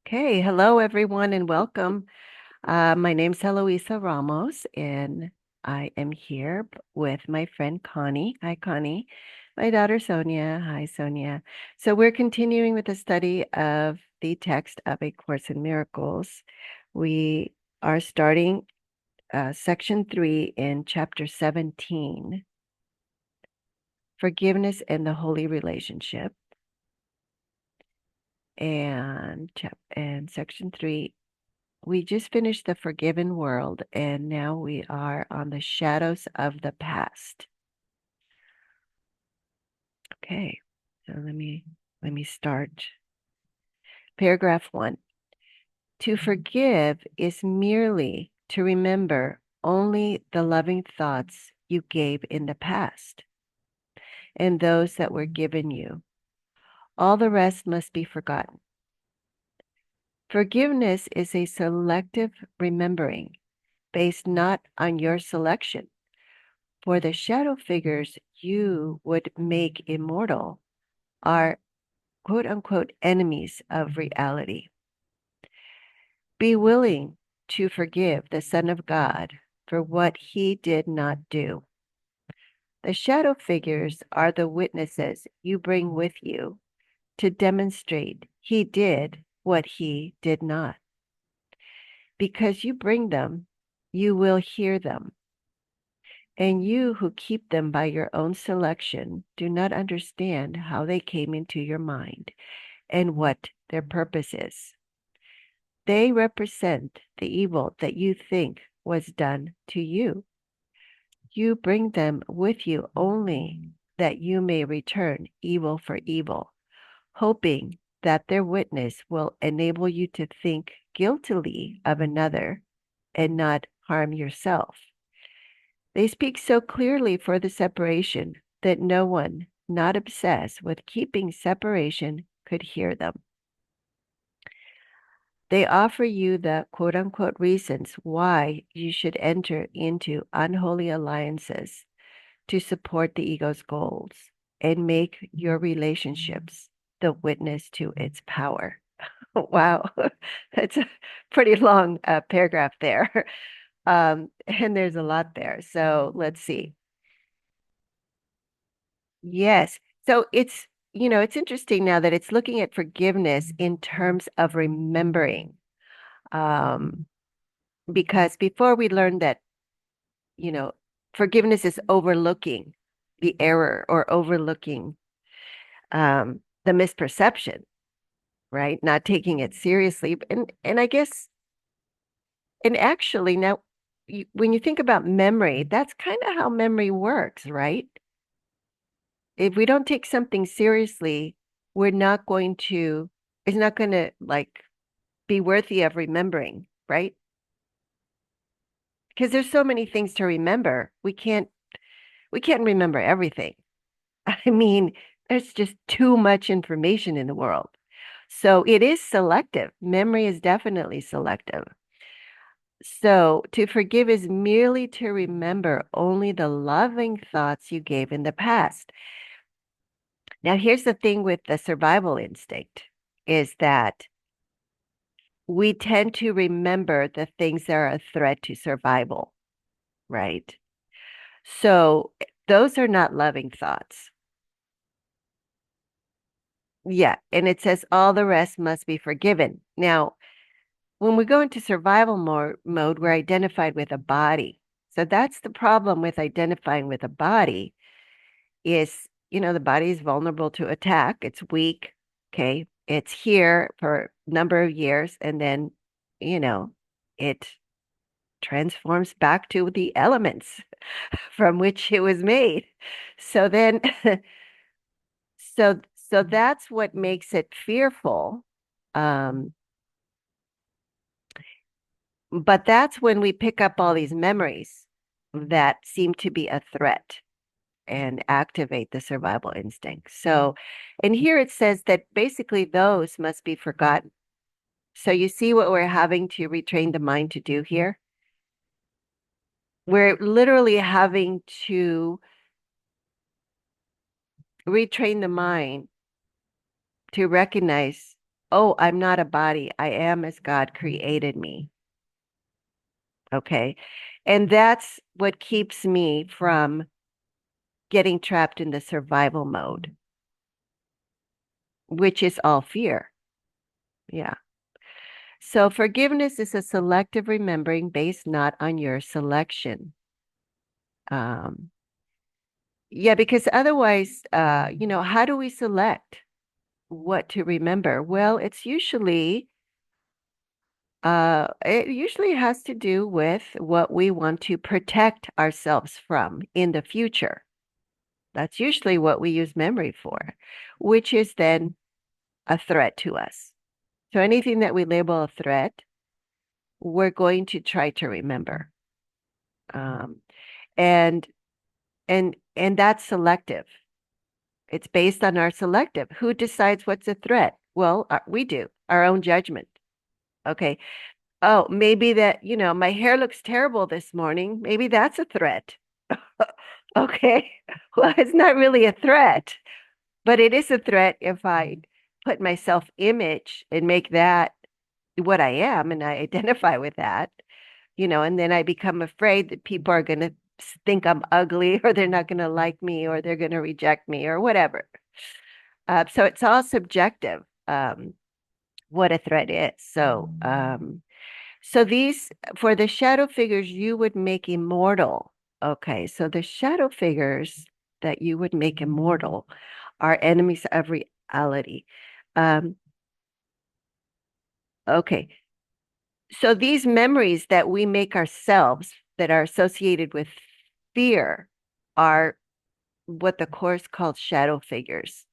Okay, hello everyone and welcome. My name's Eloisa Ramos and I am here with my friend Connie. Hi, Connie. My daughter Sonia. Hi, Sonia. So we're continuing with the study of the text of A Course in Miracles. We are starting section 3 in chapter 17, Forgiveness and the Holy Relationship. And section 3, we just finished the forgiven world, and now we are on the shadows of the past. Okay, so let me start. Paragraph 1. To forgive is merely to remember only the loving thoughts you gave in the past and those that were given you. All the rest must be forgotten. Forgiveness is a selective remembering based not on your selection, for the shadow figures you would make immortal are quote unquote enemies of reality. Be willing to forgive the Son of God for what he did not do. The shadow figures are the witnesses you bring with you to demonstrate he did what he did not. Because you bring them, you will hear them. And you who keep them by your own selection do not understand how they came into your mind and what their purpose is. They represent the evil that you think was done to you. You bring them with you only that you may return evil for evil, hoping that their witness will enable you to think guiltily of another and not harm yourself. They speak so clearly for the separation that no one not obsessed with keeping separation could hear them. They offer you the quote unquote reasons why you should enter into unholy alliances to support the ego's goals and make your relationships the witness to its power. Wow, that's a pretty long paragraph there. And there's a lot there. So let's see. Yes. So it's interesting now that it's looking at forgiveness in terms of remembering. Um, because before we learned that, you know, forgiveness is overlooking the error or overlooking the misperception, right? Not taking it seriously. And I guess, and actually now, when you think about memory, that's kind of how memory works, right? If we don't take something seriously, we're not going to, it's not going to like be worthy of remembering, right? Because there's so many things to remember. We can't remember everything. I mean, there's just too much information in the world. So it is selective. Memory is definitely selective. So to forgive is merely to remember only the loving thoughts you gave in the past. Now, here's the thing with the survival instinct is that we tend to remember the things that are a threat to survival, right? So those are not loving thoughts. Yeah. And it says all the rest must be forgiven. Now, when we go into survival mode, we're identified with a body. So that's the problem with identifying with a body is, the body is vulnerable to attack. It's weak. Okay. It's here for a number of years and then, it transforms back to the elements from which it was made. So then, so that's what makes it fearful. Um, but that's when we pick up all these memories that seem to be a threat and activate the survival instinct. So, and here it says that basically those must be forgotten. So you see what we're having to retrain the mind to do here? We're literally having to retrain the mind to recognize oh, I'm not a body. I am as God created me. Okay. And that's what keeps me from getting trapped in the survival mode, which is all fear. Yeah. So forgiveness is a selective remembering based not on your selection. Um, yeah, because otherwise, how do we select what to remember? Well, it usually has to do with what we want to protect ourselves from in the future. That's usually what we use memory for, which is then a threat to us. So anything that we label a threat, we're going to try to remember. Um, and and that's selective. It's based on our selective. Who decides what's a threat? Well, we do, our own judgment. Okay. Oh, maybe that, my hair looks terrible this morning. Maybe that's a threat. Okay. Well, it's not really a threat, but it is a threat if I put my self-image and make that what I am and I identify with that, and then I become afraid that people are going to think I'm ugly or they're not going to like me or they're going to reject me or whatever. So it's all subjective, what a threat is. So these, for the shadow figures you would make immortal. Okay, so the shadow figures that you would make immortal are enemies of reality. Um, okay, so these memories that we make ourselves that are associated with fear are what the Course calls shadow figures.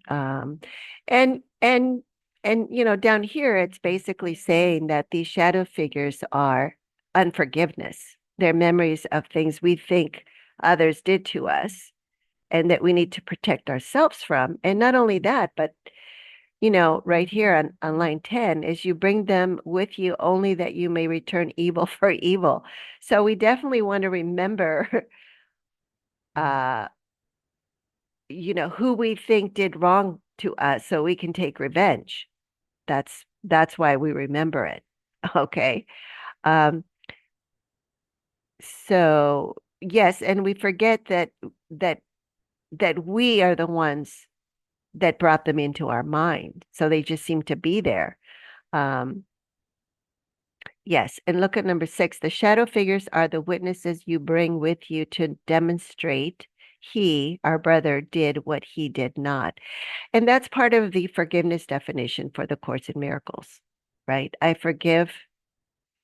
Um, and and and down here it's basically saying that these shadow figures are unforgiveness. They're memories of things we think others did to us and that we need to protect ourselves from. And not only that, but right here on line 10 is you bring them with you only that you may return evil for evil. So we definitely want to remember uh who we think did wrong to us so we can take revenge. That's why we remember it. Okay. Um, so yes, and we forget that that we are the ones that brought them into our mind. So they just seem to be there. Um, yes, and look at number 6. The shadow figures are the witnesses you bring with you to demonstrate he, our brother, did what he did not. And that's part of the forgiveness definition for the Course in Miracles, right? I forgive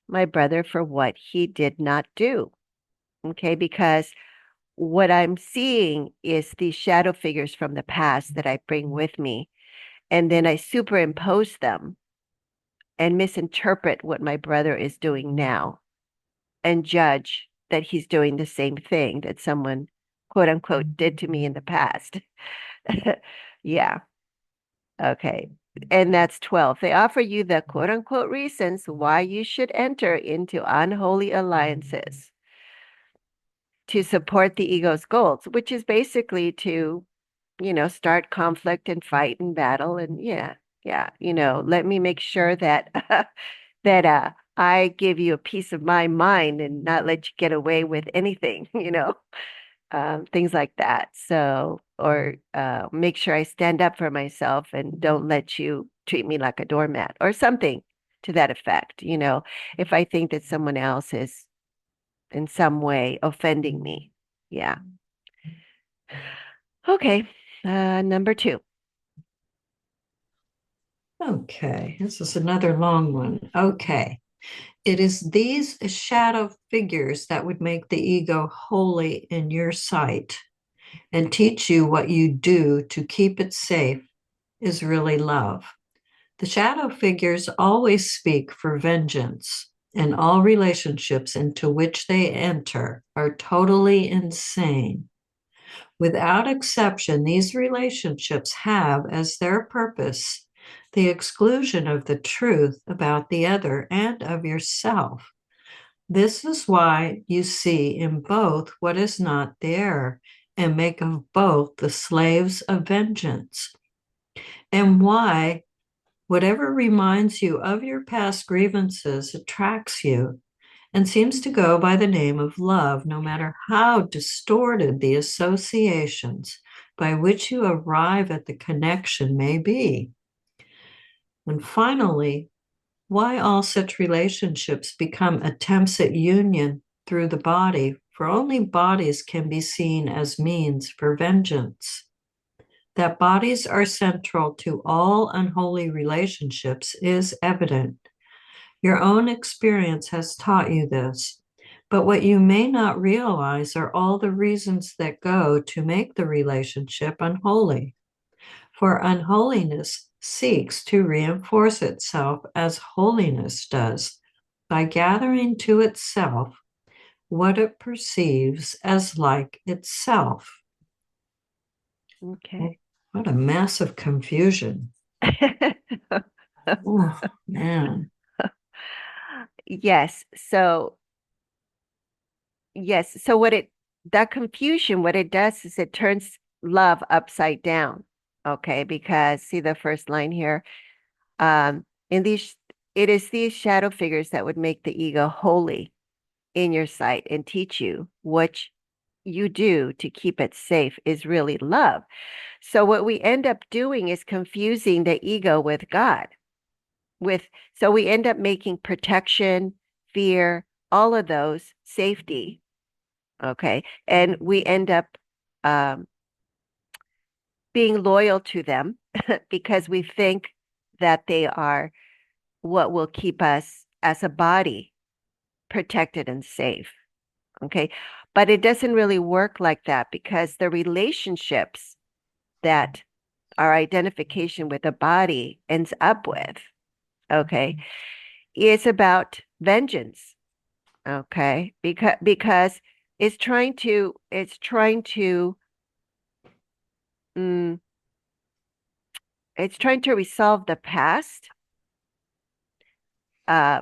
my brother for what he did not do. Okay, because what I'm seeing is these shadow figures from the past that I bring with me, and then I superimpose them and misinterpret what my brother is doing now and judge that he's doing the same thing that someone, quote unquote, did to me in the past. Yeah. Okay. And that's 12. They offer you the quote unquote reasons why you should enter into unholy alliances to support the ego's goals, which is basically to, start conflict and fight and battle. And yeah, let me make sure that that I give you a piece of my mind and not let you get away with anything, things like that. So, or make sure I stand up for myself and don't let you treat me like a doormat or something to that effect. If I think that someone else is in some way offending me. Yeah. Okay. Number 2. Okay, this is another long one. Okay. It is these shadow figures that would make the ego holy in your sight and teach you what you do to keep it safe is really love. The shadow figures always speak for vengeance, and all relationships into which they enter are totally insane. Without exception, these relationships have as their purpose the exclusion of the truth about the other and of yourself. This is why you see in both what is not there and make of both the slaves of vengeance. and why whatever reminds you of your past grievances attracts you and seems to go by the name of love, no matter how distorted the associations by which you arrive at the connection may be. And finally, why all such relationships become attempts at union through the body, for only bodies can be seen as means for vengeance. That bodies are central to all unholy relationships is evident. Your own experience has taught you this, but what you may not realize are all the reasons that go to make the relationship unholy. For unholiness seeks to reinforce itself as holiness does by gathering to itself what it perceives as like itself. Okay. What a massive confusion. Oh, man. Yes. So, yes. So that confusion, what it does is it turns love upside down. Okay. Because see the first line here. In these, it is these shadow figures that would make the ego holy in your sight and teach you what you do to keep it safe is really love. So what we end up doing is confusing the ego with God. So we end up making protection, fear, all of those safety. Okay. And we end up um, being loyal to them because we think that they are what will keep us as a body protected and safe. Okay. But it doesn't really work like that because the relationships that our identification with the body ends up with, okay, is about vengeance. Okay. Because mm, it's trying to resolve the past uh,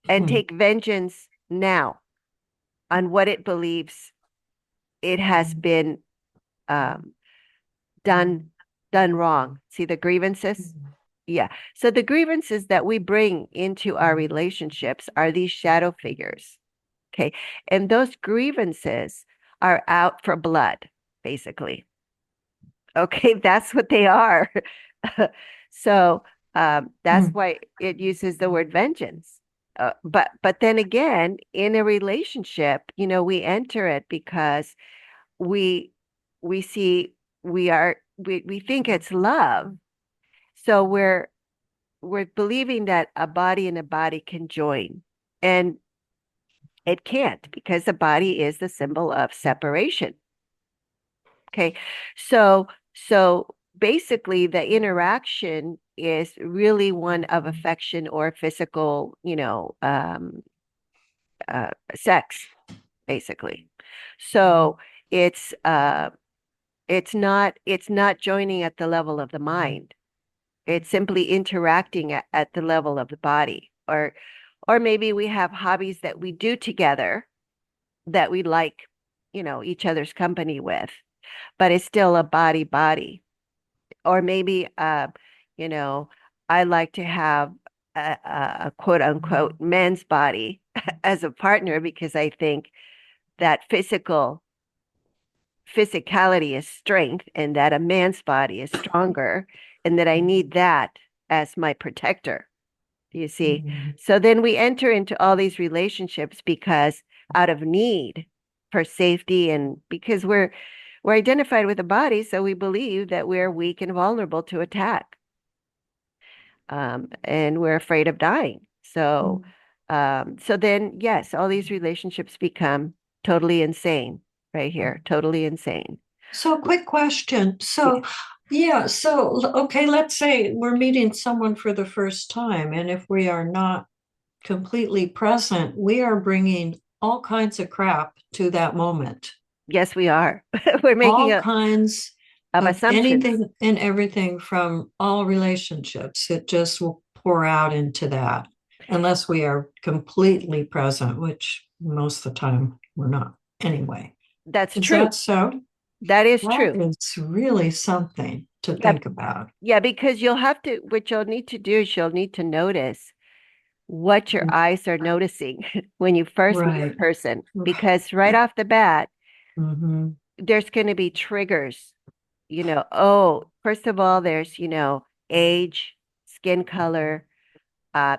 and Hmm. take vengeance now on what it believes it has been um, done done wrong. See the grievances? Yeah. So the grievances that we bring into our relationships are these shadow figures. Okay. And those grievances are out for blood, basically. Okay. That's what they are. So that's Hmm. why it uses the word vengeance. But then again, in a relationship, we enter it because we we see we think it's love. So we're believing that a body and a body can join. And it can't because the body is the symbol of separation. Okay. So basically the interaction is really one of affection or physical, sex, basically. So it's it's not joining at the level of the mind. It's simply interacting at the level of the body. Or maybe we have hobbies that we do together that we like, each other's company with, but it's still a body. Or maybe you know, I like to have a quote unquote man's body as a partner because I think that physicality is strength and that a man's body is stronger and that I need that as my protector. You see? Hmm. So then we enter into all these relationships because out of need for safety and because we're identified with a body, so we believe that we're weak and vulnerable to attack. And we're afraid of dying. So then yes, all these relationships become totally insane right here, totally insane. So, quick question. Yeah. Okay, let's say we're meeting someone for the first time, and if we are not completely present, we are bringing all kinds of crap to that moment. Yes, we are. We're making All a kinds of of assumptions. anything and everything from all relationships. It just will pour out into that unless we are completely present, which most of the time we're not anyway. That's Is true. that so? That is That true. is really something. to Yeah, think about. yeah, because what you'll need to do is you'll need to notice what your eyes are noticing when you first meet a Right. person, because right off the bat, Mm-hmm. there's going to be triggers. Oh, first of all, there's, age, skin color,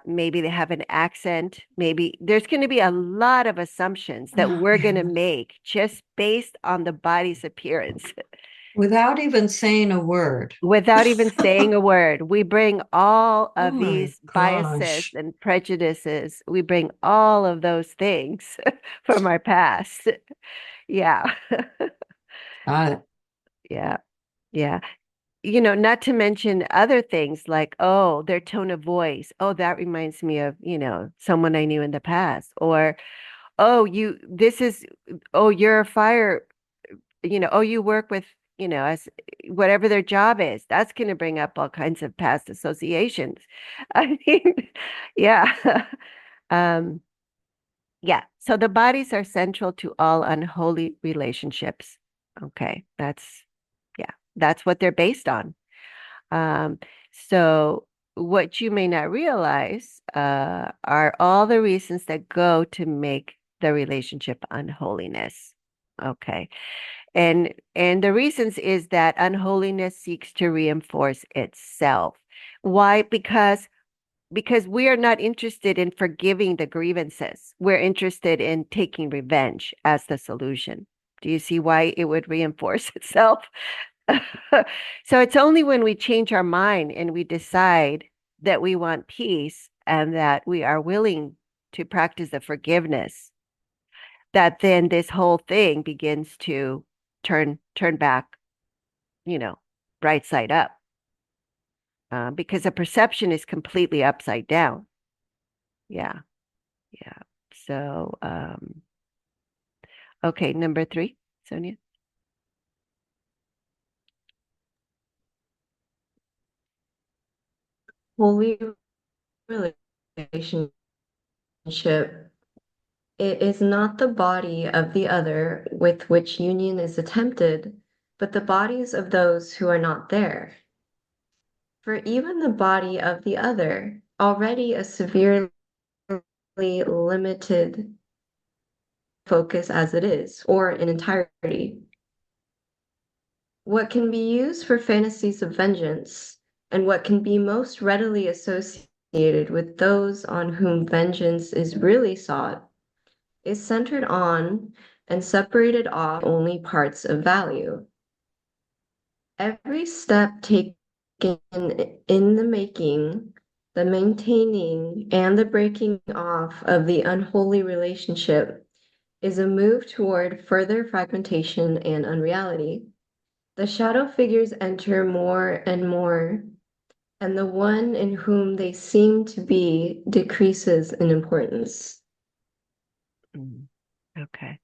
maybe they have an accent. Maybe there's going to be a lot of assumptions that we're going to Yeah. make just based on the body's appearance Without even saying a word. without even saying a word. We bring all Oh of my these biases gosh. and prejudices, we bring all of those things from our past. Yeah. Uh, Yeah. Yeah. Not to mention other things like, oh, their tone of voice. Oh, that reminds me of, someone I knew in the past. Or, oh, you're a fire, oh, you work with, as whatever their job is. That's going to bring up all kinds of past associations. I mean, yeah. Um, yeah. So the bodies are central to all unholy relationships. Okay. That's what they're based on. Um, so what you may not realize are all the reasons that go to make the relationship unholiness. Okay. And the reasons is that unholiness seeks to reinforce itself. Why? Because we are not interested in forgiving the grievances. We're interested in taking revenge as the solution. Do you see why it would reinforce itself? So it's only when we change our mind and we decide that we want peace and that we are willing to practice the forgiveness that then this whole thing begins to turn back, you know, right side up. Because a perception is completely upside down. Yeah, yeah. So, okay, number 3, Sonia. Holy relationship, it is not the body of the other with which union is attempted, but the bodies of those who are not there. For even the body of the other, already a severely limited focus as it is, or in entirety, what can be used for fantasies of vengeance, and what can be most readily associated with those on whom vengeance is really sought, is centered on and separated off only parts of value. Every step taken in the making, the maintaining, and the breaking off of the unholy relationship is a move toward further fragmentation and unreality. The shadow figures enter more and more, and the one in whom they seem to be decreases in importance. Mm, okay.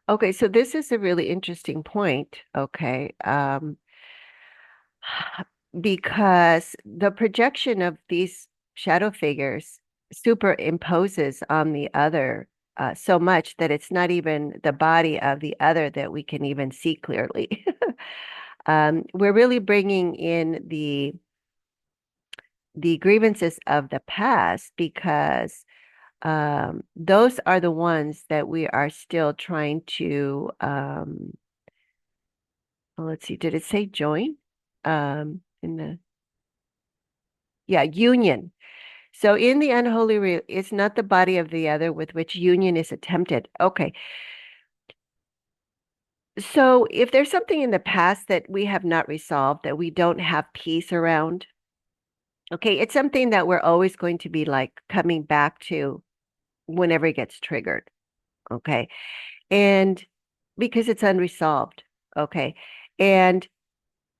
Okay, so this is a really interesting point. Okay. Because the projection of these shadow figures superimposes on the other so much that it's not even the body of the other that we can even see clearly. We're really bringing in the grievances of the past because those are the ones that we are still trying to well, let's see, did it say join? In the Yeah, union. So in the unholy, it's not the body of the other with which union is attempted. Okay. So if there's something in the past that we have not resolved, that we don't have peace around, okay, it's something that we're always going to be like coming back to whenever it gets triggered. Okay. And because it's unresolved. Okay. And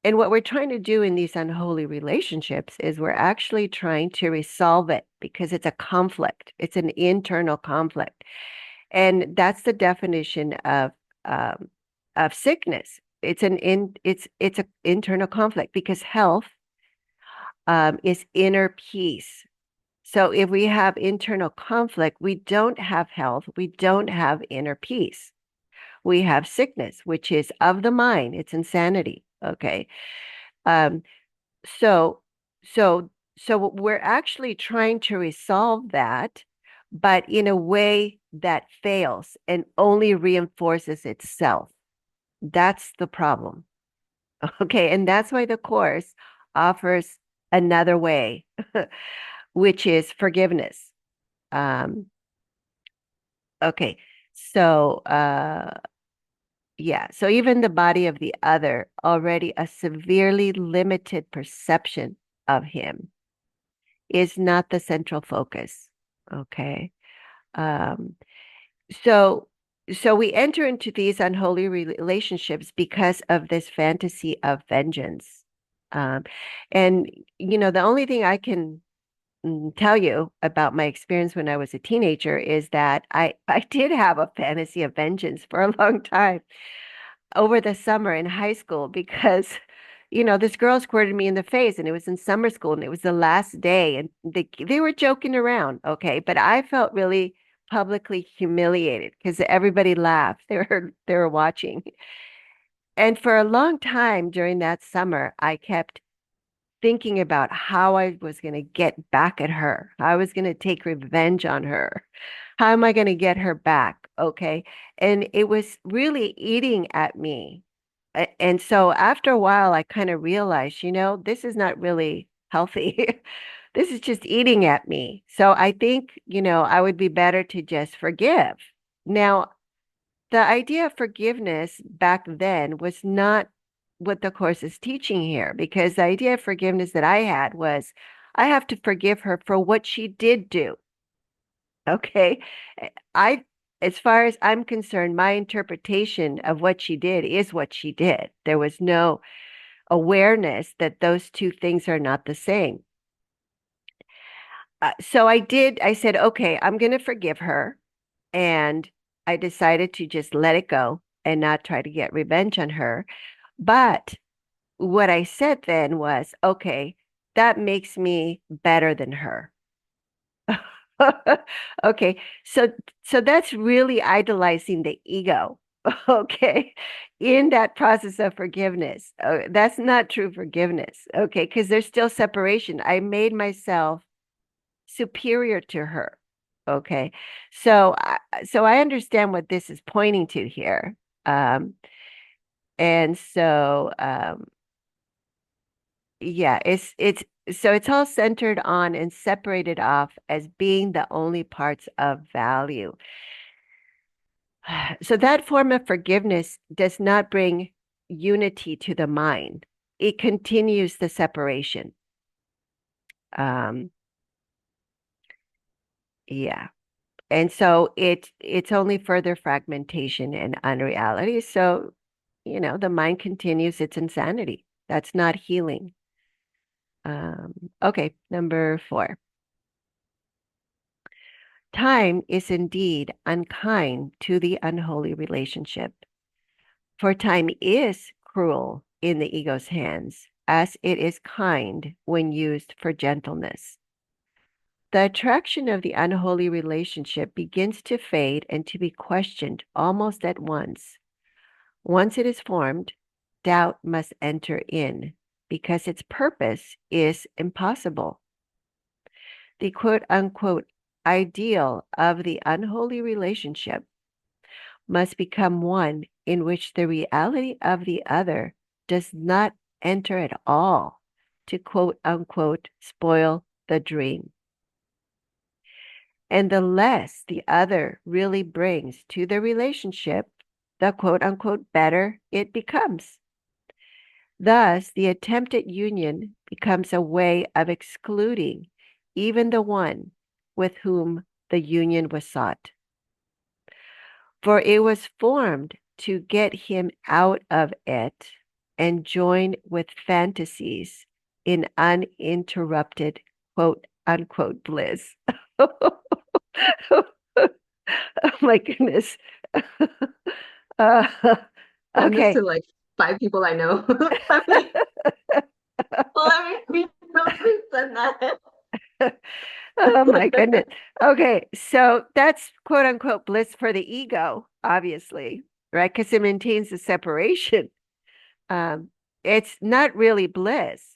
And what we're trying to do in these unholy relationships is we're actually trying to resolve it because it's a conflict. It's an internal conflict. And that's the definition of sickness. It's an internal conflict because health is inner peace. So if we have internal conflict, we don't have health, we don't have inner peace. we have sickness, which is of the mind. It's insanity. Okay. Um, so, so, so we're actually trying to resolve that, but in a way that fails and only reinforces itself. That's the problem. Okay. And that's why the Course offers another way, which is forgiveness. Um, okay. So, yeah. So even the body of the other, already a severely limited perception of him, is not the central focus. Okay. Um, so so we enter into these unholy relationships because of this fantasy of vengeance. Um, and the only thing I can tell you about my experience when I was a teenager is that I did have a fantasy of vengeance for a long time over the summer in high school because this girl squirted me in the face and it was in summer school and it was the last day and they were joking around, okay, but I felt really publicly humiliated because everybody laughed. They were watching. And for a long time during that summer, I kept thinking about how I was going to get back at her. How I was going to take revenge on her. How am I going to get her back? Okay. And it was really eating at me. And so after a while, I kind of realized, this is not really healthy. This is just eating at me. So I think, I would be better to just forgive. Now, the idea of forgiveness back then was not what the Course is teaching here, because the idea of forgiveness that I had was I have to forgive her for what she did do. Okay. I, as far as I'm concerned, my interpretation of what she did is what she did. There was no awareness that those two things are not the same. So I said, okay, I'm going to forgive her. And I decided to just let it go and not try to get revenge on her. But what I said then was, okay, that makes me better than her. Okay, so that's really idolizing the ego. Okay, in that process of forgiveness, that's not true forgiveness. Okay, because there's still separation. I made myself superior to her. Okay. So I understand what this is pointing to here. Um, and so yeah, it's all centered on and separated off as being the only parts of value. So that form of forgiveness does not bring unity to the mind. It continues the separation. Um, yeah. And so it's only further fragmentation and unreality. So, the mind continues its insanity. That's not healing. Okay, number 4. Time is indeed unkind to the unholy relationship, for time is cruel in the ego's hands, as it is kind when used for gentleness. The attraction of the unholy relationship begins to fade and to be questioned almost at once. Once it is formed, doubt must enter in because its purpose is impossible. The quote unquote ideal of the unholy relationship must become one in which the reality of the other does not enter at all to quote unquote spoil the dream. And the less the other really brings to the relationship, the quote unquote better it becomes. Thus, the attempted union becomes a way of excluding even the one with whom the union was sought. For it was formed to get him out of it and join with fantasies in uninterrupted quote unquote bliss. Oh my goodness. Uh, Send this okay. to like 5 people I know. Let me send that. Oh my goodness. Okay. So that's quote unquote bliss for the ego, obviously, right? Because it maintains the separation. It's not really bliss,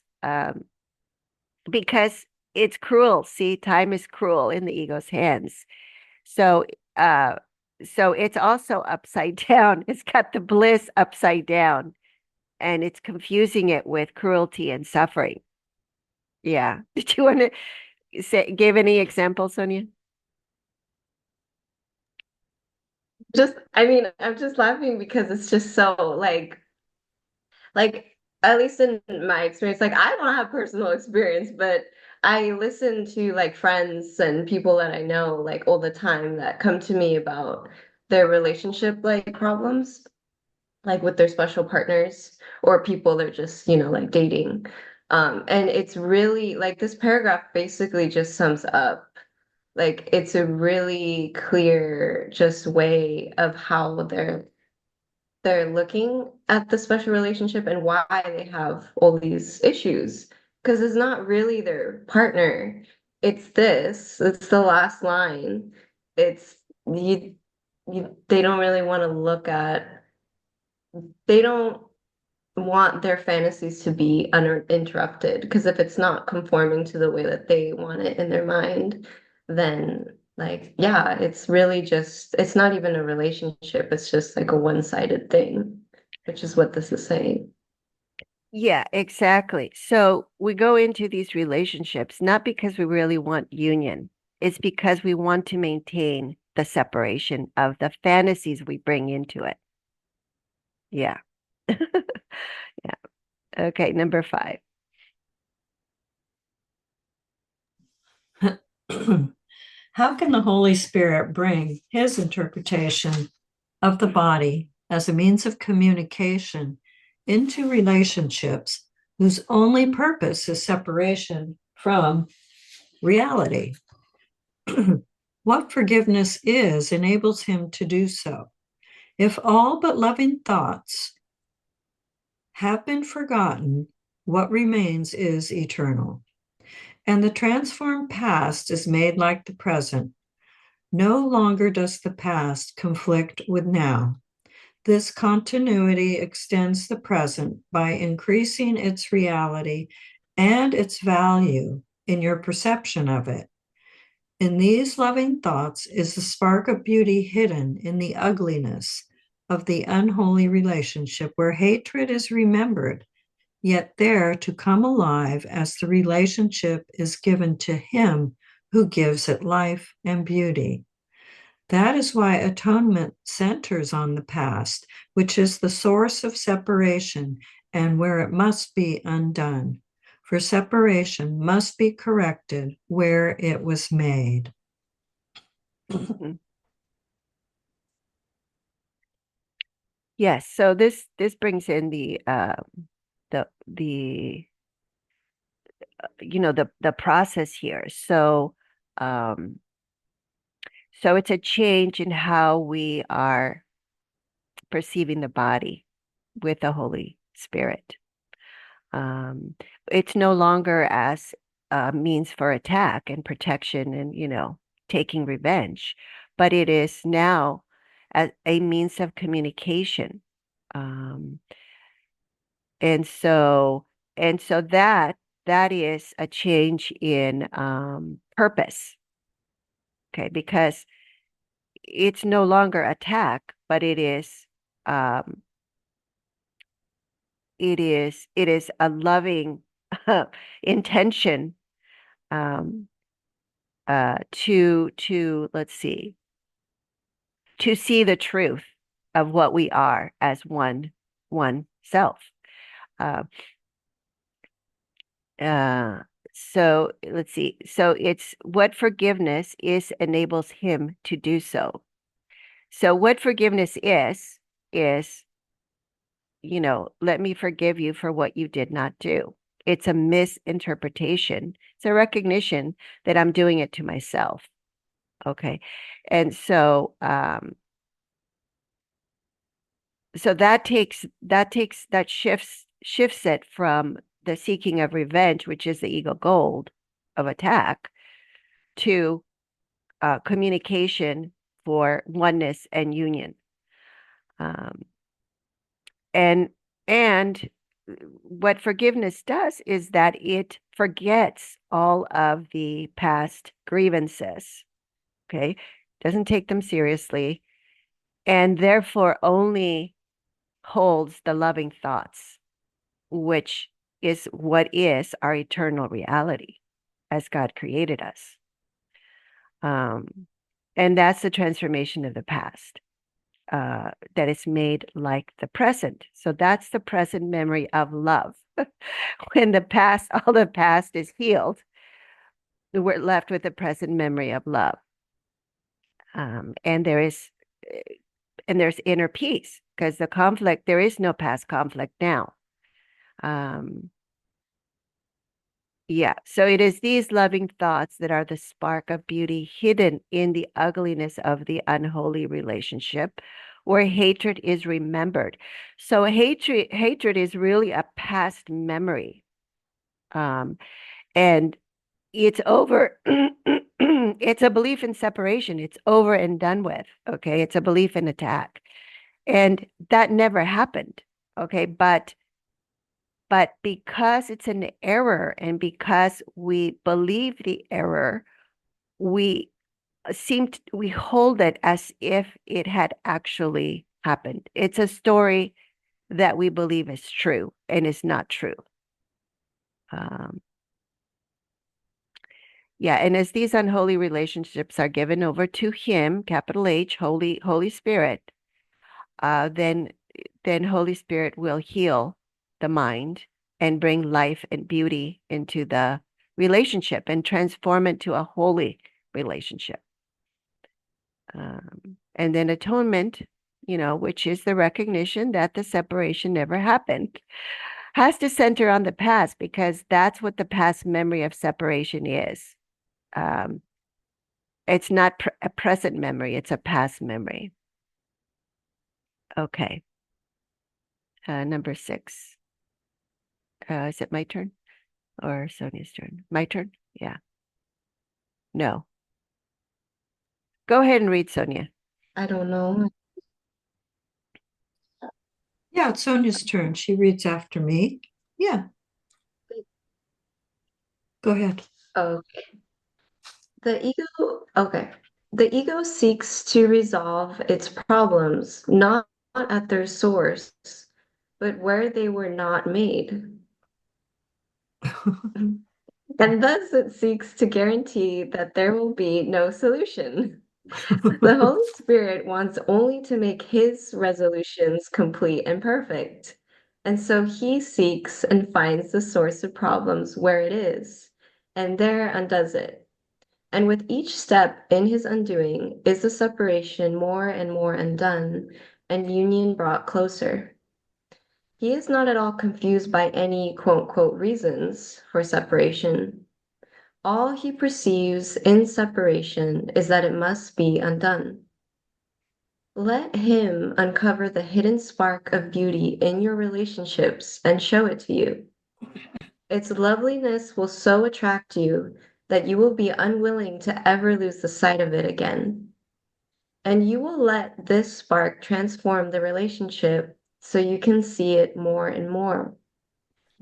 because it's cruel. See, time is cruel in the ego's hands. So, uh, so it's also upside down. It's got the bliss upside down, and it's confusing it with cruelty and suffering. Yeah. Did you want to give any examples, Sonia? I mean, I'm just laughing because it's just so like at least in my experience, like I don't have personal experience, but I listen to like friends and people that I know like all the time that come to me about their relationship like problems, like with their special partners or people they're just, like dating. And it's really like this paragraph basically just sums up like it's a really clear just way of how they're looking at the special relationship and why they have all these issues. Because it's not really their partner. It's the last line. It's they don't really want to look at, they don't want their fantasies to be uninterrupted. Because if it's not conforming to the way that they want it in their mind, then like, yeah, it's really just, it's not even a relationship. It's just like a one-sided thing, which is what this is saying. Yeah, exactly. So we go into these relationships not because we really want union. It's because we want to maintain the separation of the fantasies we bring into it. Yeah. Yeah. Okay, number 5. How can the Holy Spirit bring his interpretation of the body as a means of communication into relationships whose only purpose is separation from reality? What forgiveness is enables him to do so. If all but loving thoughts have been forgotten, what remains is eternal. And the transformed past is made like the present. No longer does the past conflict with now. This continuity extends the present by increasing its reality and its value in your perception of it. In these loving thoughts is the spark of beauty hidden in the ugliness of the unholy relationship where hatred is remembered, yet there to come alive as the relationship is given to him who gives it life and beauty. That is why atonement centers on the past, which is the source of separation and where it must be undone. For separation must be corrected where it was made. Yes, so this brings in the the process here. Um so it's a change in how we are perceiving the body with the Holy Spirit. Um, it's no longer as a means for attack and protection and, taking revenge, but it is now as a means of communication. Um, and so, that is a change in purpose. Okay, because it's no longer attack, but um, it is a loving intention, um, to let's see, to see the truth of what we are as one self. Uh, uh, so let's see. So it's what forgiveness is enables him to do so. So what forgiveness is, let me forgive you for what you did not do. It's a misinterpretation. It's a recognition that I'm doing it to myself. Okay. And so that shifts it from the seeking of revenge, which is the ego gold of attack, to communication for oneness and union. Um, and what forgiveness does is that it forgets all of the past grievances. Okay, doesn't take them seriously, and therefore only holds the loving thoughts, which is what is our eternal reality as God created us. And that's the transformation of the past, that is made like the present. So that's the present memory of love. When the past, all the past is healed, we're left with the present memory of love. And there's inner peace, because the conflict, there is no past conflict now. Yeah, so it is these loving thoughts that are the spark of beauty hidden in the ugliness of the unholy relationship, where hatred is remembered. So hatred is really a past memory. And it's over. It's a belief in separation. It's over and done with. Okay. It's a belief in attack. And that never happened. Okay. But because it's an error and because we believe the error, we we hold it as if it had actually happened. It's a story that we believe is true and is not true. Yeah, and as these unholy relationships are given over to Him, capital H, Holy Spirit, then Holy Spirit will heal the mind and bring life and beauty into the relationship and transform it to a holy relationship. And then atonement, which is the recognition that the separation never happened, has to center on the past, because that's what the past memory of separation is. It's not a present memory, it's a past memory. Okay. Number 6. Is it my turn or Sonia's turn? My turn? Yeah. No. Go ahead and read, Sonia. I don't know. Yeah, it's Sonia's turn. She reads after me. Yeah. Go ahead. Okay. Okay. The ego seeks to resolve its problems not at their source, but where they were not made. And thus it seeks to guarantee that there will be no solution. The Holy Spirit wants only to make his resolutions complete and perfect. And so he seeks and finds the source of problems where it is, and there undoes it. And with each step in his undoing is the separation more and more undone, and union brought closer. He is not at all confused by any quote unquote reasons for separation. All he perceives in separation is that it must be undone. Let him uncover the hidden spark of beauty in your relationships and show it to you. Its loveliness will so attract you that you will be unwilling to ever lose the sight of it again. And you will let this spark transform the relationship so you can see it more and more.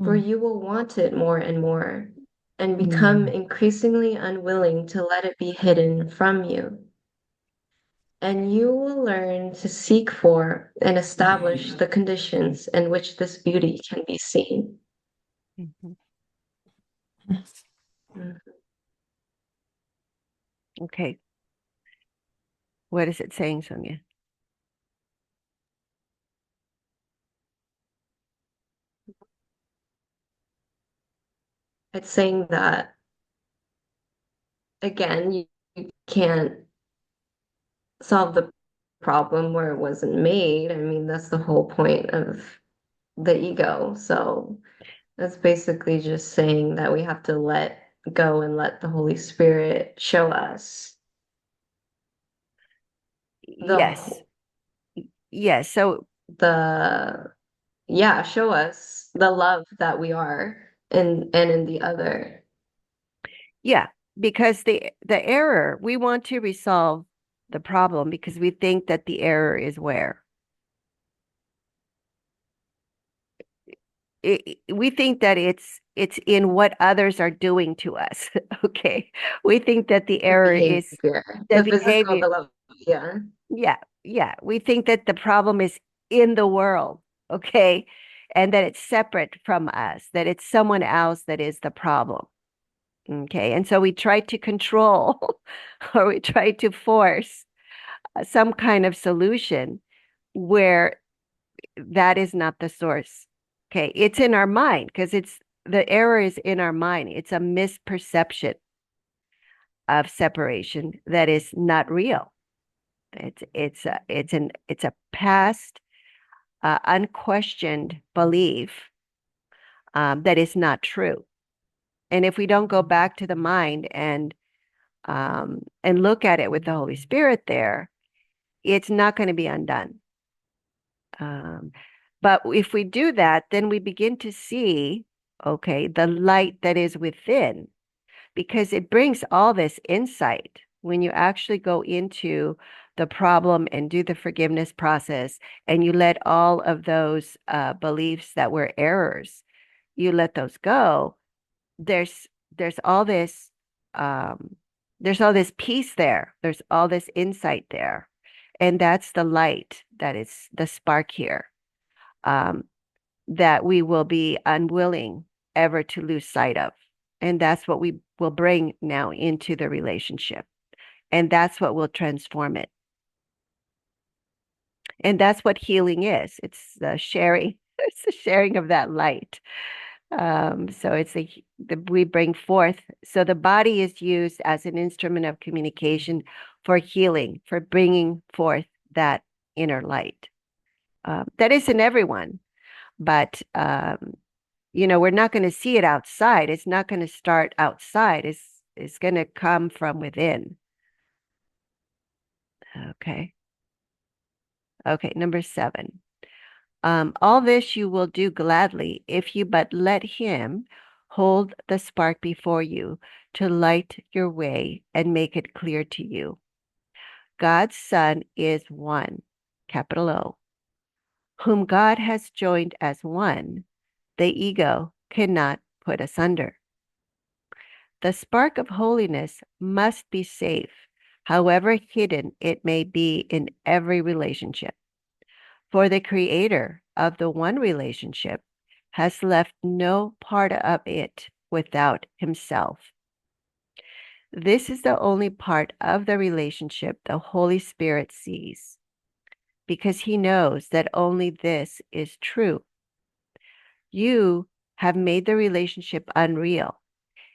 For you will want it more and more and become increasingly unwilling to let it be hidden from you. And you will learn to seek for and establish the conditions in which this beauty can be seen. Mhm. Mhm. Okay. What is it saying, Sonia? It's saying that, again, you can't solve the problem where it wasn't made. I mean, that's the whole point of the ego. So that's basically just saying that we have to let go and let the Holy Spirit show us Yes. Yes. So the yeah, show us the love that we are in the other. yeah, because the error, we want to resolve the problem because we think that the error is where? we think that it's in what others are doing to us. Okay. We think that the The error is behavior, the the physical, behavior. the love, yeah. Yeah. Yeah. We think that the problem is in the world. Okay. And that it's separate from us, that it's someone else that is the problem. Okay. And so we try to control or we try to force some kind of solution where that is not the source. Okay. It's in our mind because the error is in our mind. It's a misperception of separation that is not real. It's a past unquestioned belief that is not true. And if we don't go back to the mind and look at it with the Holy Spirit there, it's not going to be undone. Um, but if we do that, then we begin to see, okay, the light that is within, because it brings all this insight when you actually go into the problem and do the forgiveness process, and you let all of those beliefs that were errors, you let those go. There's there's all this um, there's all this peace there. There's all this insight there, and that's the light that is the spark here. Um, that we will be unwilling ever to lose sight of. And that's what we will bring now into the relationship. And that's what will transform it. And that's what healing is. It's the sharing, it's the sharing of that light. So it's we bring forth. So the body is used as an instrument of communication for healing, for bringing forth that inner light. That is in everyone, but we're not going to see it outside. It's not going to start outside. It's going to come from within. Okay. Okay. Number 7. All this you will do gladly if you but let him hold the spark before you to light your way and make it clear to you. God's Son is one, capital O, whom God has joined as one. The ego cannot put asunder. The spark of holiness must be safe, however hidden it may be in every relationship. For the creator of the one relationship has left no part of it without himself. This is the only part of the relationship the Holy Spirit sees, because he knows that only this is true. You have made the relationship unreal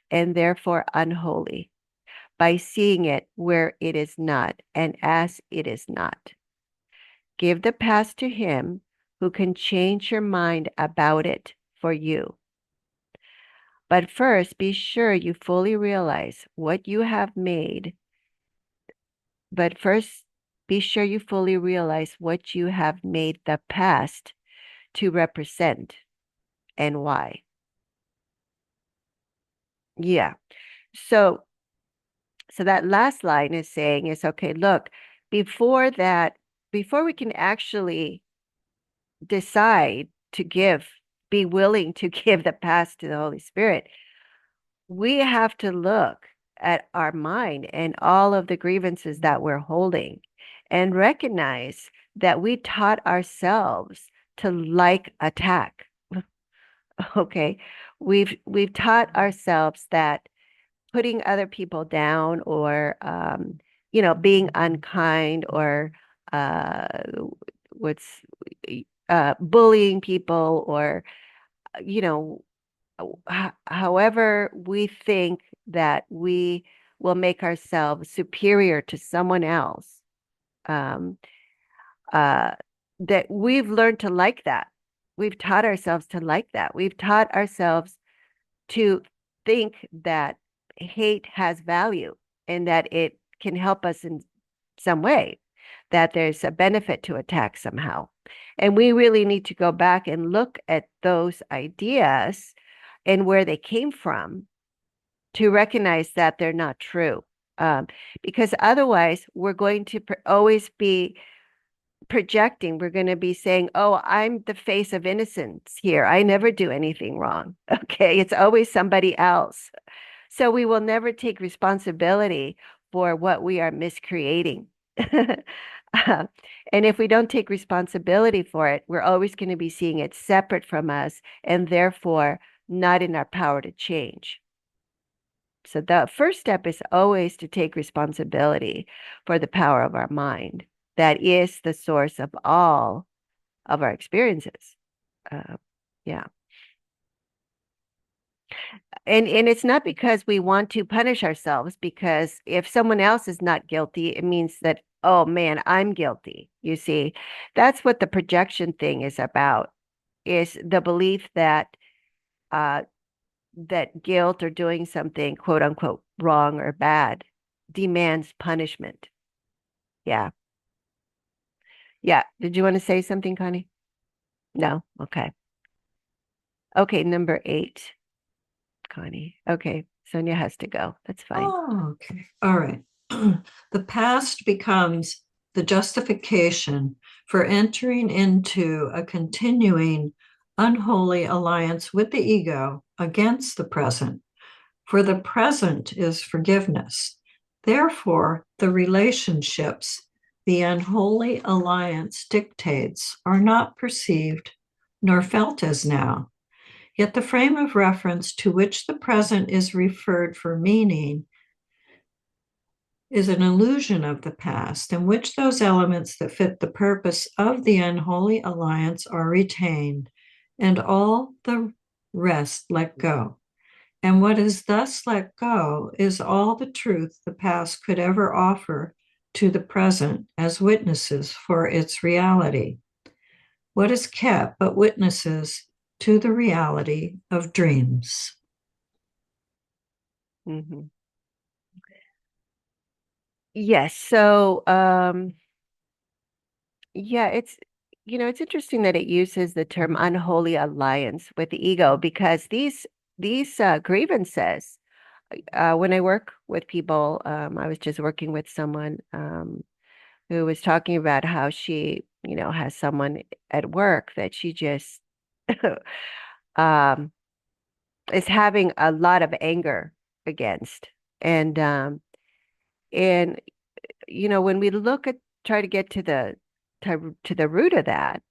and therefore unholy by seeing it where it is not and as it is not. Give the past to him who can change your mind about it for you. But first, be sure you fully realize what you have made. But first, be sure you fully realize what you have made the past to represent and why. Yeah. So that last line is saying is, okay, look, before we can actually decide to be willing to give the past to the Holy Spirit, we have to look at our mind and all of the grievances that we're holding and recognize that we taught ourselves to like attack. Okay. We've taught ourselves that putting other people down or being unkind or uh what's bullying people or you know however we think that we will make ourselves superior to someone else, um uh that we've learned to like that. We've taught ourselves to like that. We've taught ourselves to think that hate has value and that it can help us in some way, that there's a benefit to attack somehow. And we really need to go back and look at those ideas and where they came from to recognize that they're not true. Because otherwise, we're going to always be projecting. We're going to be saying, oh, I'm the face of innocence here. I never do anything wrong. Okay. It's always somebody else. So we will never take responsibility for what we are miscreating. And if we don't take responsibility for it, we're always going to be seeing it separate from us and therefore not in our power to change. So the first step is always to take responsibility for the power of our mind. That is the source of all of our experiences. Yeah. And it's not because we want to punish ourselves, because if someone else is not guilty, it means that, oh man, I'm guilty. You see, that's what the projection thing is about, is the belief that uh that guilt or doing something quote unquote wrong or bad demands punishment. Yeah. Yeah. Did you want to say something, Connie? No. Okay. Okay, number 8, Connie. Okay, Sonia has to go. That's fine. Oh, okay. All right. The past becomes the justification for entering into a continuing unholy alliance with the ego against the present, for the present is forgiveness. Therefore, the relationships the unholy alliance dictates are not perceived nor felt as now. Yet the frame of reference to which the present is referred for meaning is an illusion of the past, in which those elements that fit the purpose of the unholy alliance are retained, and all the rest let go. And what is thus let go is all the truth the past could ever offer to the present as witnesses for its reality. What is kept but witnesses to the reality of dreams? Hmm. Yes. So, yeah, it's interesting that it uses the term unholy alliance with the ego, because these grievances, when I work with people, I was just working with someone who was talking about how she, has someone at work that she just um, is having a lot of anger against. And when we try to get to the root of that,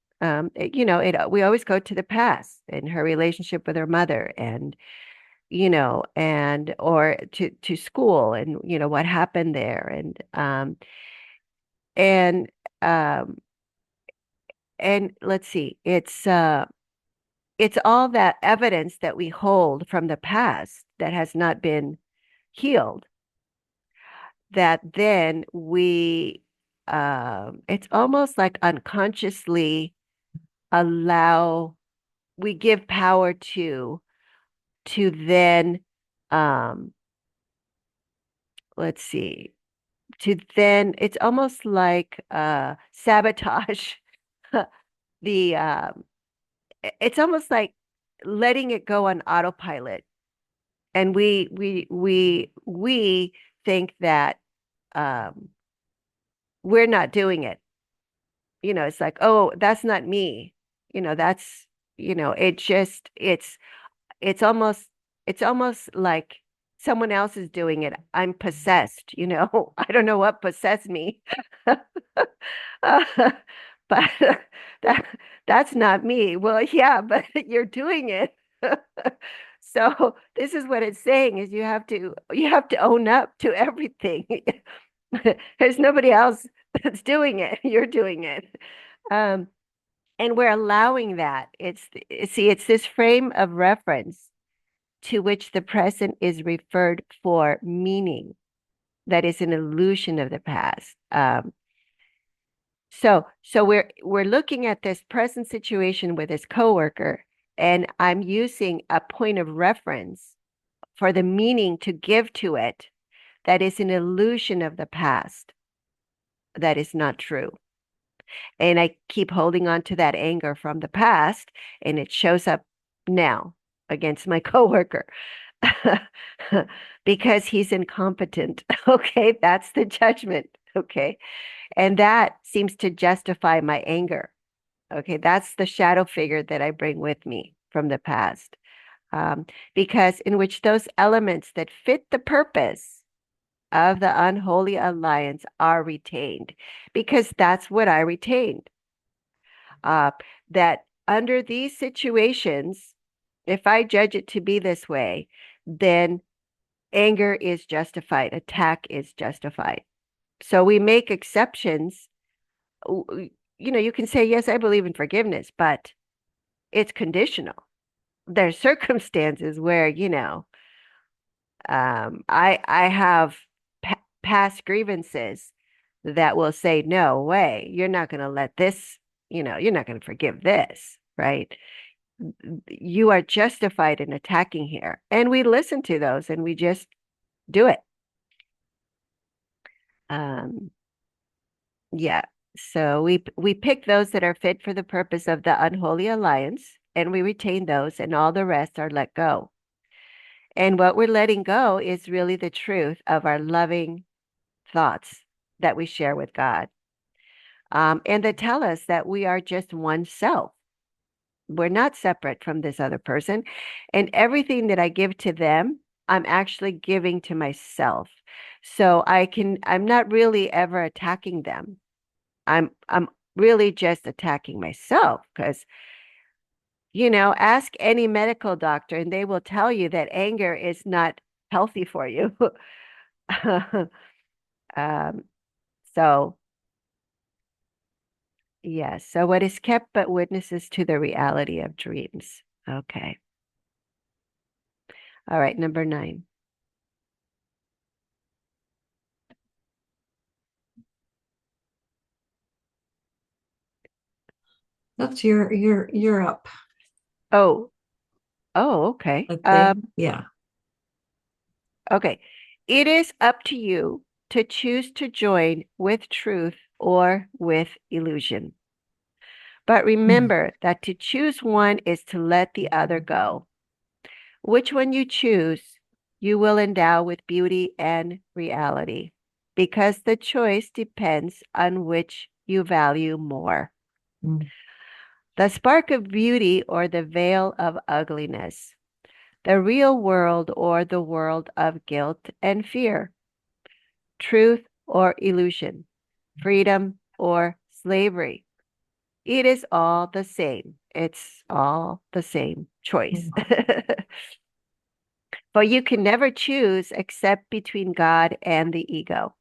we always go to the past and her relationship with her mother, and or to school, and what happened there, and um and let's see, it's all that evidence that we hold from the past that has not been healed, that then it's almost like unconsciously allow we give power to then um let's see, to then it's almost like sabotage the it's almost like letting it go on autopilot, and we think that um we're not doing it. It's like, oh, that's not me. That's, it just it's almost like someone else is doing it. I'm possessed. I don't know what possessed me. But that that's not me. Well, yeah, but you're doing it. So this is what it's saying, is you have to own up to everything. There's nobody else that's doing it. You're doing it. Um, and we're allowing that. It's this frame of reference to which the present is referred for meaning that is an illusion of the past. So we're looking at this present situation with this coworker, and I'm using a point of reference for the meaning to give to it that is an illusion of the past, that is not true. And I keep holding on to that anger from the past, and it shows up now against my coworker because he's incompetent. Okay, that's the judgment. Okay. And that seems to justify my anger. Okay, that's the shadow figure that I bring with me from the past. Because in which those elements that fit the purpose of the unholy alliance are retained, because that's what I retained. That under these situations, if I judge it to be this way, then anger is justified, attack is justified. So we make exceptions. You can say, yes, I believe in forgiveness, but it's conditional. There's circumstances where, I have past grievances that will say, no way, you're not going to let this, you're not going to forgive this, right? You are justified in attacking here. And we listen to those and we just do it. Yeah. So we pick those that are fit for the purpose of the unholy alliance, and we retain those, and all the rest are let go. And what we're letting go is really the truth of our loving thoughts that we share with God. And that tell us that we are just one self. We're not separate from this other person. And everything that I give to them, I'm actually giving to myself. So I'm not really ever attacking them. I'm really just attacking myself because, ask any medical doctor and they will tell you that anger is not healthy for you. Um, so yes, so what is kept but witnesses to the reality of dreams. Okay. All right, number 9. That's you're up. Oh, okay. Okay. Yeah. Okay. It is up to you to choose to join with truth or with illusion. But remember that to choose one is to let the other go. Which one you choose, you will endow with beauty and reality, because the choice depends on which you value more. Mm. The spark of beauty or the veil of ugliness, the real world or the world of guilt and fear, truth or illusion, freedom or slavery. It is all the same. It's all the same choice. For you can never choose except between God and the ego.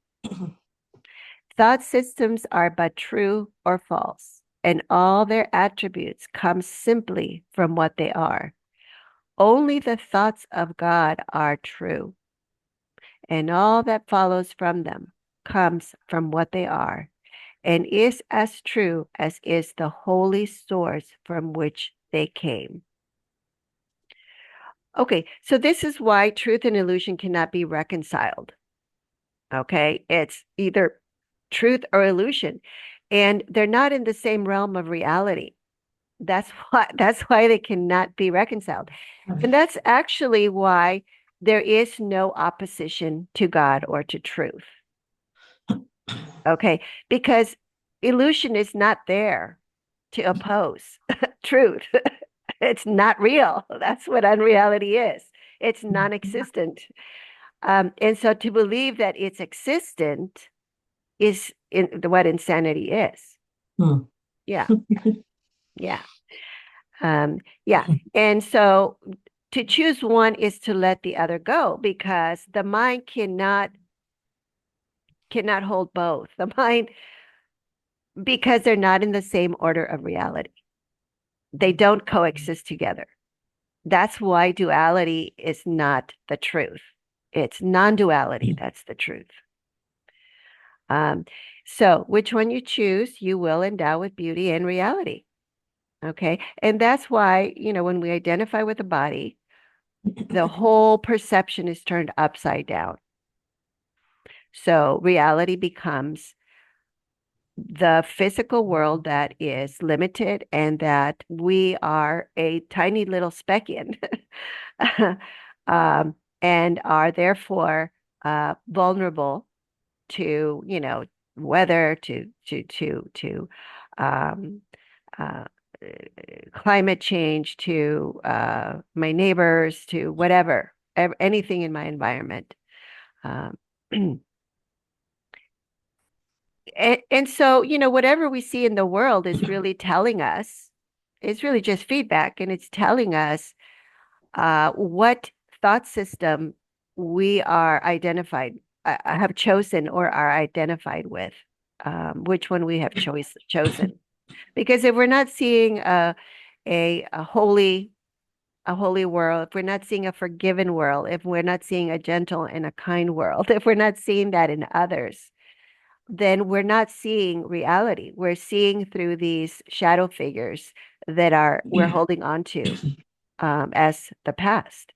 Thought systems are but true or false, and all their attributes come simply from what they are. Only the thoughts of God are true, and all that follows from them comes from what they are, and is as true as is the holy source from which they came. Okay, so this is why truth and illusion cannot be reconciled. Okay, it's either truth or illusion, and they're not in the same realm of reality. That's why they cannot be reconciled. And that's actually why there is no opposition to God or to truth. Okay, because illusion is not there to oppose truth. It's not real. That's what unreality is. It's non-existent. And so to believe that it's existent is what insanity is. Hmm. Yeah, yeah, yeah. And so to choose one is to let the other go, because the mind cannot hold both. The mind, because they're not in the same order of reality. They don't coexist together. That's why duality is not the truth. It's non-duality that's the truth. So which one you choose, you will endow with beauty and reality. Okay. And that's why, when we identify with the body, the whole perception is turned upside down. So reality becomes the physical world that is limited and that we are a tiny little speck in, and are therefore vulnerable to, weather to um, uh, climate change, to my neighbors, to whatever, anything in my environment. Um, and so, whatever we see in the world is really telling us, it's really just feedback, and it's telling us what thought system we are identified, have chosen or are identified with, which one we have chosen. Because if we're not seeing a holy world, if we're not seeing a forgiven world, if we're not seeing a gentle and a kind world, if we're not seeing that in others, then we're not seeing reality. We're seeing through these shadow figures that we're holding on to as the past.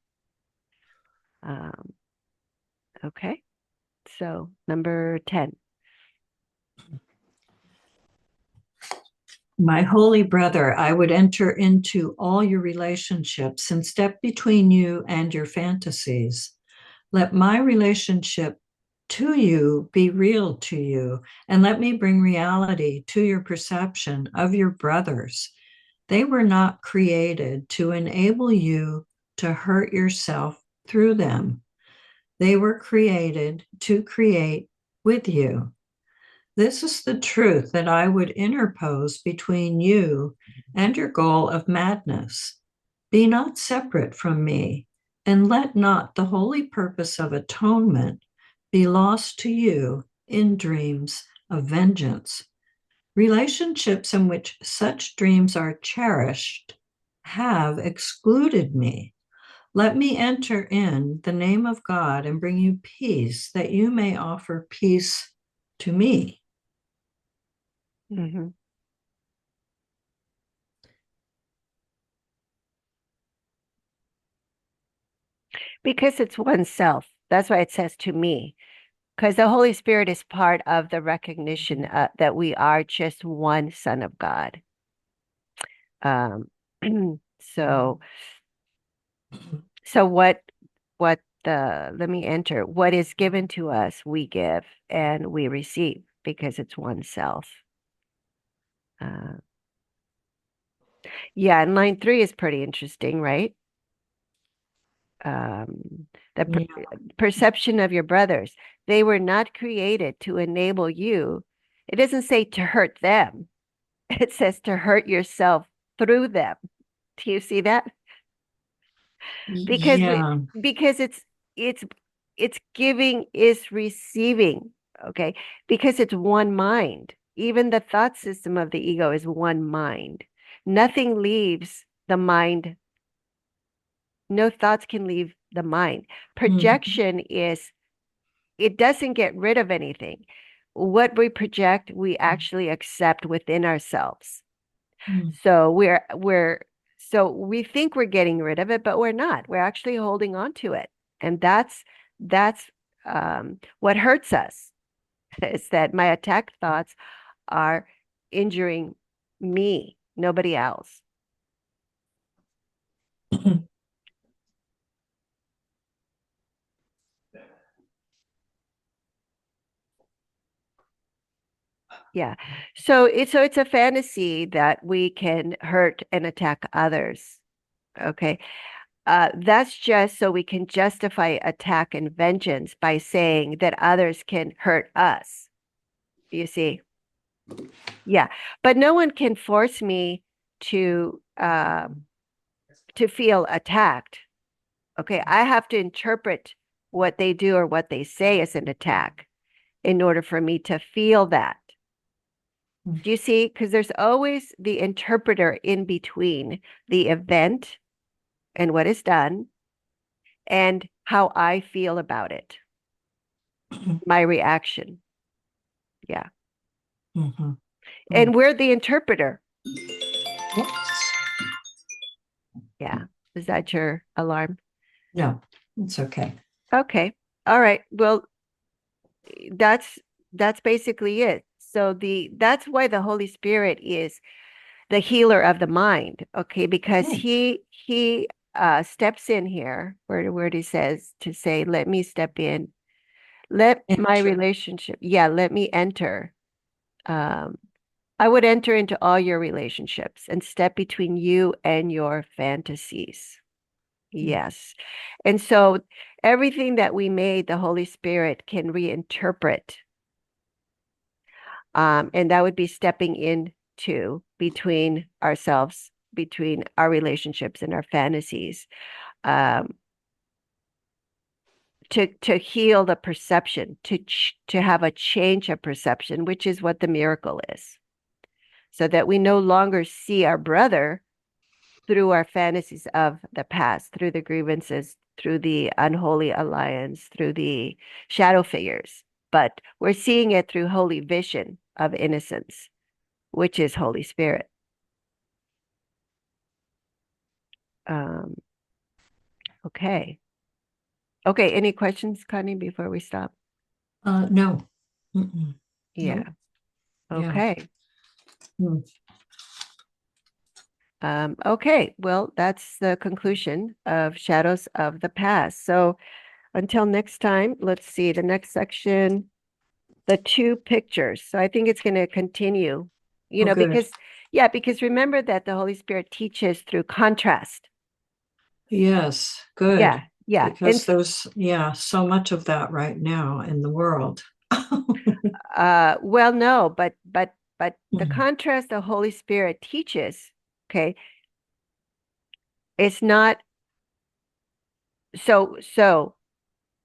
Okay, so number 10. My holy brother, I would enter into all your relationships and step between you and your fantasies. Let my relationship to you be real to you, and let me bring reality to your perception of your brothers. They were not created to enable you to hurt yourself through them. They were created to create with you. This is the truth that I would interpose between you and your goal of madness. Be not separate from me, and let not the holy purpose of atonement be lost to you in dreams of vengeance. Relationships in which such dreams are cherished have excluded me. Let me enter in the name of God and bring you peace, that you may offer peace to me. Mm-hmm. Because it's oneself. That's why it says to me, because the Holy Spirit is part of the recognition that we are just one Son of God. Um, so, so what let me enter. What is given to us, we give and we receive because it's oneself. Uh, yeah, and line 3 is pretty interesting, right? The perception of your brothers. They were not created to enable you. It doesn't say to hurt them. It says to hurt yourself through them. Do you see that? Because Yeah. because it's it's giving is receiving, okay? Because it's one mind. Even the thought system of the ego is one mind. Nothing leaves the mind. No thoughts can leave the mind. Projection is, it doesn't get rid of anything. What we project, we actually accept within ourselves. So so we think we're getting rid of it, but we're not. We're actually holding on to it. And that's what hurts us is that my attack thoughts are injuring me, nobody else. Yeah. So it's a fantasy that we can hurt and attack others. Okay. That's just so we can justify attack and vengeance by saying that others can hurt us. You see? Yeah. But no one can force me to feel attacked. Okay. I have to interpret what they do or what they say as an attack in order for me to feel that. Do you see? Because there's always the interpreter in between the event and what is done and how I feel about it, my reaction. Yeah. Mm-hmm. And we're the interpreter. Whoops. Yeah. Is that your alarm? No, it's okay. Okay. All right. Well, that's that's basically it. So that's why the Holy Spirit is the healer of the mind, okay? Because he steps in here where he says to say, let me step in. let my Enter. relationship, let me enter. I would enter into all your relationships and step between you and your fantasies. Yes. And so everything that we made, the Holy Spirit can reinterpret. And that would be stepping into between ourselves, between our relationships and our fantasies, to heal the perception, to have a change of perception, which is what the miracle is, so that we no longer see our brother through our fantasies of the past, through the grievances, through the unholy alliance, through the shadow figures, but we're seeing it through holy vision of innocence, which is Holy Spirit. Okay. Okay, any questions, Connie, before we stop? No. Mm-mm. Yeah. Nope. Okay. Yeah. Okay, well, that's the conclusion of Shadows of the Past. So until next time, let's see the next section, the two pictures. So I think it's going to continue, Oh, good. because remember that the Holy Spirit teaches through contrast. Yes, good. Yeah. Because there's, so much of that right now in the world. Well, no, but the Mm. contrast the Holy Spirit teaches, okay, it's not so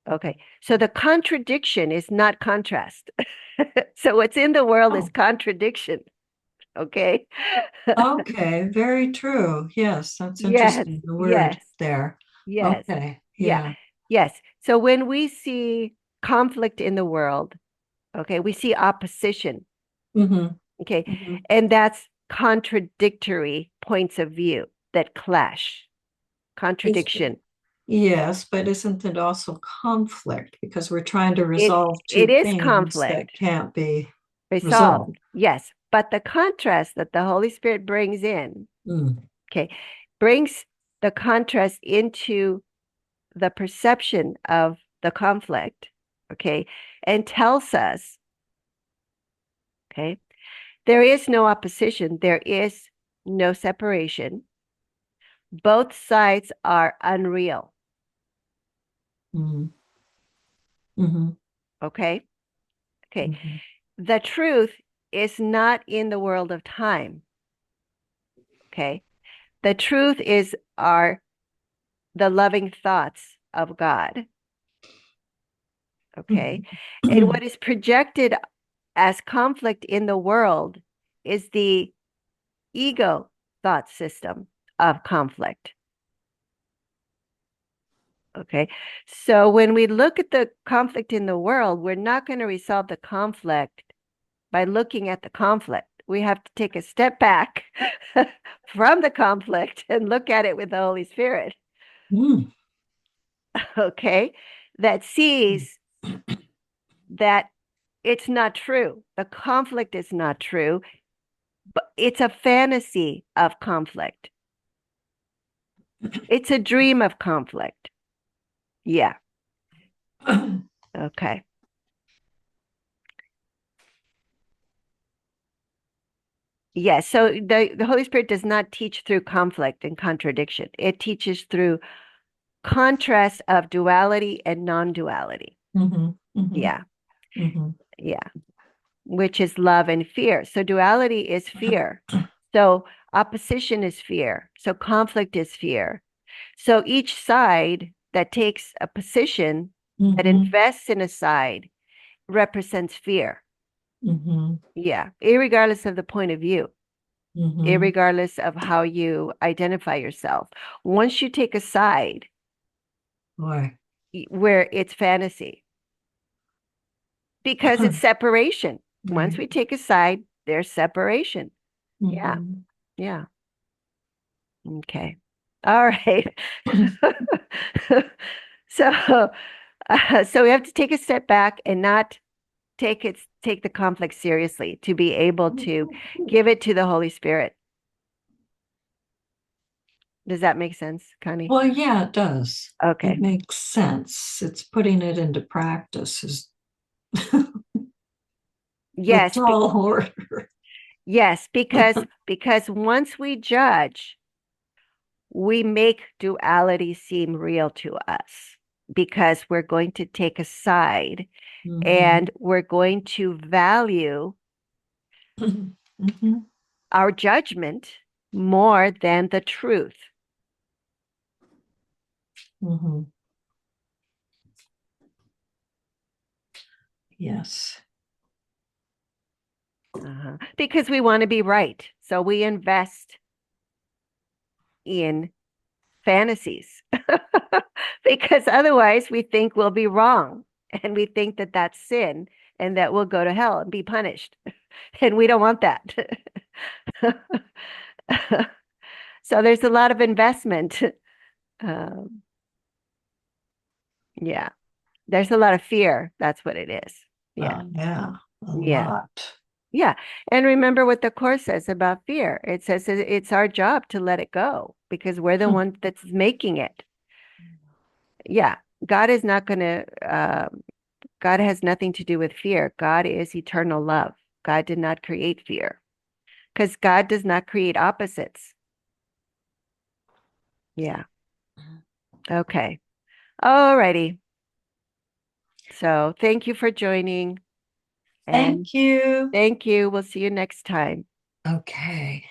okay. So the contradiction is not contrast. So what's in the world is Oh, contradiction. Okay. okay, very true. Yes, that's Yes, interesting. The word yes, there. yes, Okay, yeah, yeah. yes. So when we see conflict in the world, okay, we see opposition, Mm-hmm. okay, Mm-hmm. and that's contradictory points of view that clash, Is, contradiction. yes, but isn't it also conflict? Because we're trying to It resolve it two is things that conflict can't be resolved, resolved. yes, but the contrast that the Holy Spirit brings in, Mm. okay, brings the contrast into the perception of the conflict, okay, and tells us, okay, there is no opposition, there is no separation. Both sides are unreal, Mm-hmm. Mm-hmm. okay? Okay. Mm-hmm. The truth is not in the world of time, okay? The truth is the loving thoughts of God, okay? And Mm-hmm. what is projected as conflict in the world is the ego thought system of conflict. Okay. So when we look at the conflict in the world, we're not going to resolve the conflict by looking at the conflict. We have to take a step back from the conflict and look at it with the Holy Spirit. Mm. Okay. That sees that it's not true. The conflict is not true, but it's a fantasy of conflict. It's a dream of conflict. Yeah. Okay. Yes. So the Holy Spirit does not teach through conflict and contradiction. It teaches through contrast of duality and non-duality. Mm-hmm. Mm-hmm. Yeah. Mm-hmm. Yeah. Which is love and fear. So duality is fear. So opposition is fear. So conflict is fear. So each side that takes a position that Mm-hmm. invests in a side represents fear. Mm-hmm. Yeah. Irregardless of the point of view. Mm-hmm. Irregardless of how you identify yourself. Once you take a side Boy. where it's fantasy, because it's separation. Once Right. we take a side, there's separation. Yeah. Mm-hmm. Yeah. Okay. All right. So, so we have to take a step back and not take the conflict seriously to be able to give it to the Holy Spirit. Does that make sense, Connie? Well, yeah, it does. It Okay. makes sense. It's putting it into practice is Yes, tall order. yes, because once we judge, we make duality seem real to us because we're going to take a side and we're going to value Mhm. our judgment more than the truth. Mhm. Yes. Because we want to be right. So we invest in fantasies because otherwise we think we'll be wrong and we think that that's sin and that we'll go to hell and be punished. And we don't want that. So there's a lot of investment. Um, yeah, there's a lot of fear. That's what it is. Yeah, Yeah, a yeah, lot. yeah. And remember what the Course says about fear. It says it's our job to let it go because we're the one that's making it. Yeah, God is not going to, God has nothing to do with fear. God is eternal love. God did not create fear because God does not create opposites. Yeah. Okay. All righty. So thank you for joining and Thank you. thank you. We'll see you next time. Okay.